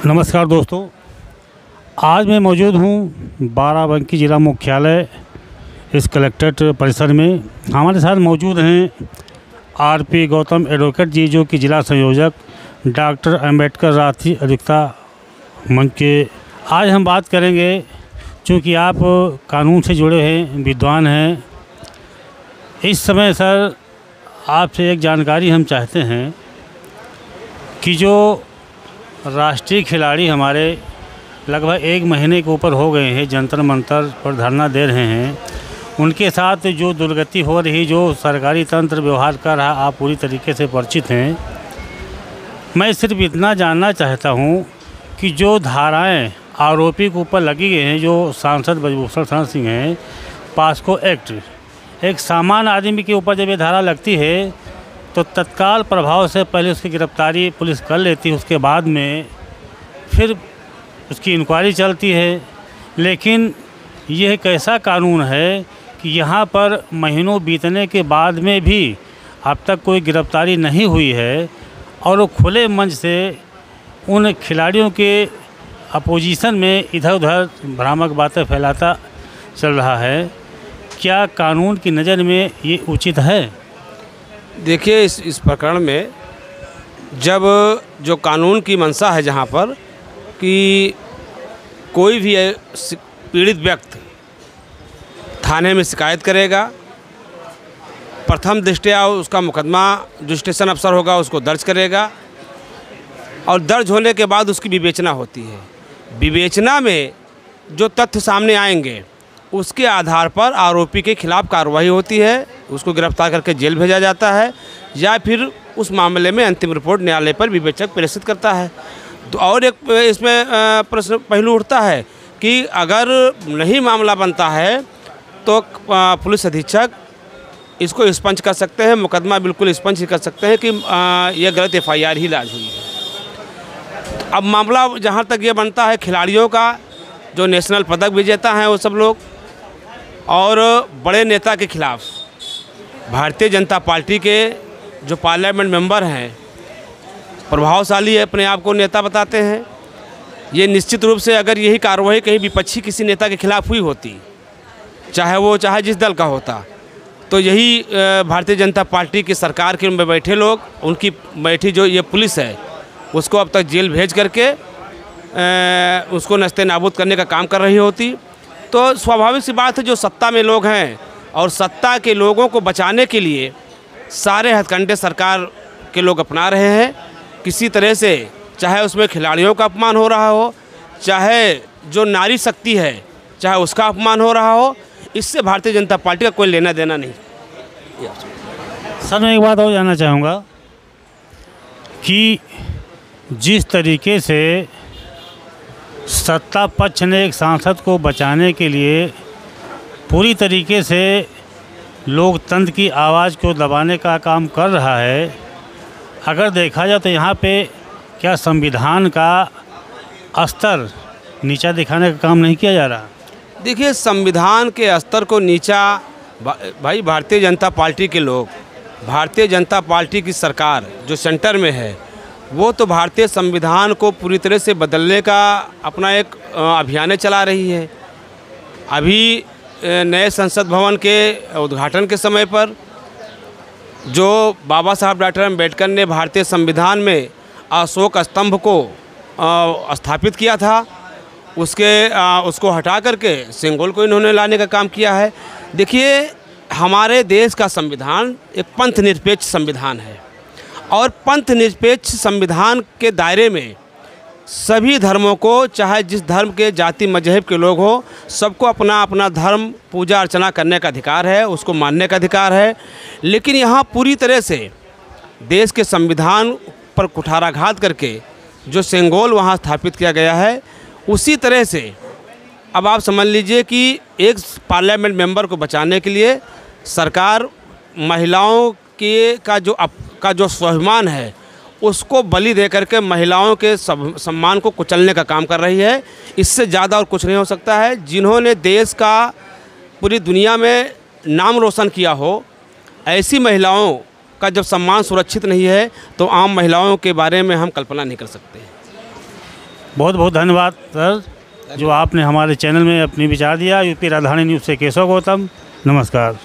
नमस्कार दोस्तों, आज मैं मौजूद हूँ बाराबंकी ज़िला मुख्यालय इस कलेक्ट्रेट परिसर में। हमारे साथ मौजूद हैं आरपी गौतम एडवोकेट जी, जो कि ज़िला संयोजक डॉक्टर अंबेडकर राष्ट्रीय अधिवक्ता मंच के। आज हम बात करेंगे, चूँकि आप कानून से जुड़े हैं, विद्वान हैं, इस समय सर आपसे एक जानकारी हम चाहते हैं कि जो राष्ट्रीय खिलाड़ी हमारे लगभग 1 महीने के ऊपर हो गए हैं, जंतर मंतर पर धरना दे रहे हैं, उनके साथ जो दुर्गति हो रही, जो सरकारी तंत्र व्यवहार कर रहा, आप पूरी तरीके से परिचित हैं। मैं सिर्फ इतना जानना चाहता हूं कि जो धाराएं आरोपी के ऊपर लगी गई हैं, जो सांसद ब्रजभूषण शरण सिंह हैं, पास्को एक्ट, एक सामान्य आदमी के ऊपर जब ये धारा लगती है तो तत्काल प्रभाव से पहले उसकी गिरफ्तारी पुलिस कर लेती है, उसके बाद में फिर उसकी इंक्वायरी चलती है। लेकिन यह एक ऐसा कानून है कि यहाँ पर महीनों बीतने के बाद में भी अब तक कोई गिरफ्तारी नहीं हुई है और वो खुले मंच से उन खिलाड़ियों के अपोजिशन में इधर उधर भ्रामक बातें फैलाता चल रहा है। क्या कानून की नज़र में ये उचित है? देखिए, इस प्रकरण में जब जो कानून की मंशा है, जहाँ पर कि कोई भी पीड़ित व्यक्ति थाने में शिकायत करेगा, प्रथम दृष्टया उसका मुकदमा जो स्टेशन अफसर होगा उसको दर्ज करेगा और दर्ज होने के बाद उसकी विवेचना होती है। विवेचना में जो तथ्य सामने आएंगे उसके आधार पर आरोपी के खिलाफ कार्रवाई होती है, उसको गिरफ्तार करके जेल भेजा जाता है या फिर उस मामले में अंतिम रिपोर्ट न्यायालय पर विवेचक प्रेषित करता है। तो और एक इसमें प्रश्न पहलू उठता है कि अगर नहीं मामला बनता है तो पुलिस अधीक्षक इसको स्पंज कर सकते हैं, मुकदमा बिल्कुल स्पंज कर सकते हैं कि यह गलत FIR ही लाज हुई है। अब मामला जहाँ तक ये बनता है खिलाड़ियों का, जो नेशनल पदक विजेता हैं वो सब लोग, और बड़े नेता के खिलाफ भारतीय जनता पार्टी के जो पार्लियामेंट मेंबर हैं, प्रभावशाली है, अपने आप को नेता बताते हैं, ये निश्चित रूप से अगर यही कार्रवाई कहीं विपक्षी किसी नेता के खिलाफ हुई होती, चाहे जिस दल का होता, तो यही भारतीय जनता पार्टी की सरकार के में बैठे लोग, उनकी बैठी जो ये पुलिस है, उसको अब तक जेल भेज करके उसको नस्ते नाबूद करने का काम कर रही होती। तो स्वाभाविक सी बात है, जो सत्ता में लोग हैं और सत्ता के लोगों को बचाने के लिए सारे हथकंडे सरकार के लोग अपना रहे हैं किसी तरह से, चाहे उसमें खिलाड़ियों का अपमान हो रहा हो, चाहे जो नारी शक्ति है चाहे उसका अपमान हो रहा हो, इससे भारतीय जनता पार्टी का कोई लेना देना नहीं। सर, मैं एक बात और जानना चाहूँगा कि जिस तरीके से सत्ता पक्ष ने एक सांसद को बचाने के लिए पूरी तरीके से लोकतंत्र की आवाज़ को दबाने का काम कर रहा है, अगर देखा जाए तो यहाँ पे क्या संविधान का स्तर नीचा दिखाने का काम नहीं किया जा रहा? देखिए, संविधान के स्तर को नीचा भाई भारतीय जनता पार्टी के लोग, भारतीय जनता पार्टी की सरकार जो सेंटर में है, वो तो भारतीय संविधान को पूरी तरह से बदलने का अपना एक अभियान चला रही है। अभी नए संसद भवन के उद्घाटन के समय पर जो बाबा साहब डॉक्टर अम्बेडकर ने भारतीय संविधान में अशोक स्तंभ को स्थापित किया था, उसको हटा करके सिंगोल को इन्होंने लाने का काम किया है। देखिए, हमारे देश का संविधान एक पंथ निरपेक्ष संविधान है और पंथ निरपेक्ष संविधान के दायरे में सभी धर्मों को, चाहे जिस धर्म के जाति मजहब के लोग हो, सबको अपना अपना धर्म पूजा अर्चना करने का अधिकार है, उसको मानने का अधिकार है। लेकिन यहाँ पूरी तरह से देश के संविधान पर कुठाराघात करके जो सिंगोल वहाँ स्थापित किया गया है, उसी तरह से अब आप समझ लीजिए कि एक पार्लियामेंट मेंबर को बचाने के लिए सरकार महिलाओं का जो स्वाभिमान है उसको बलि दे करके महिलाओं के सम्मान को कुचलने का काम कर रही है। इससे ज़्यादा और कुछ नहीं हो सकता है। जिन्होंने देश का पूरी दुनिया में नाम रोशन किया हो, ऐसी महिलाओं का जब सम्मान सुरक्षित नहीं है तो आम महिलाओं के बारे में हम कल्पना नहीं कर सकते। बहुत बहुत धन्यवाद सर, जो आपने हमारे चैनल में अपनी विचार दिया। यूपी राजधानी न्यूज़ से केशव गौतम, नमस्कार।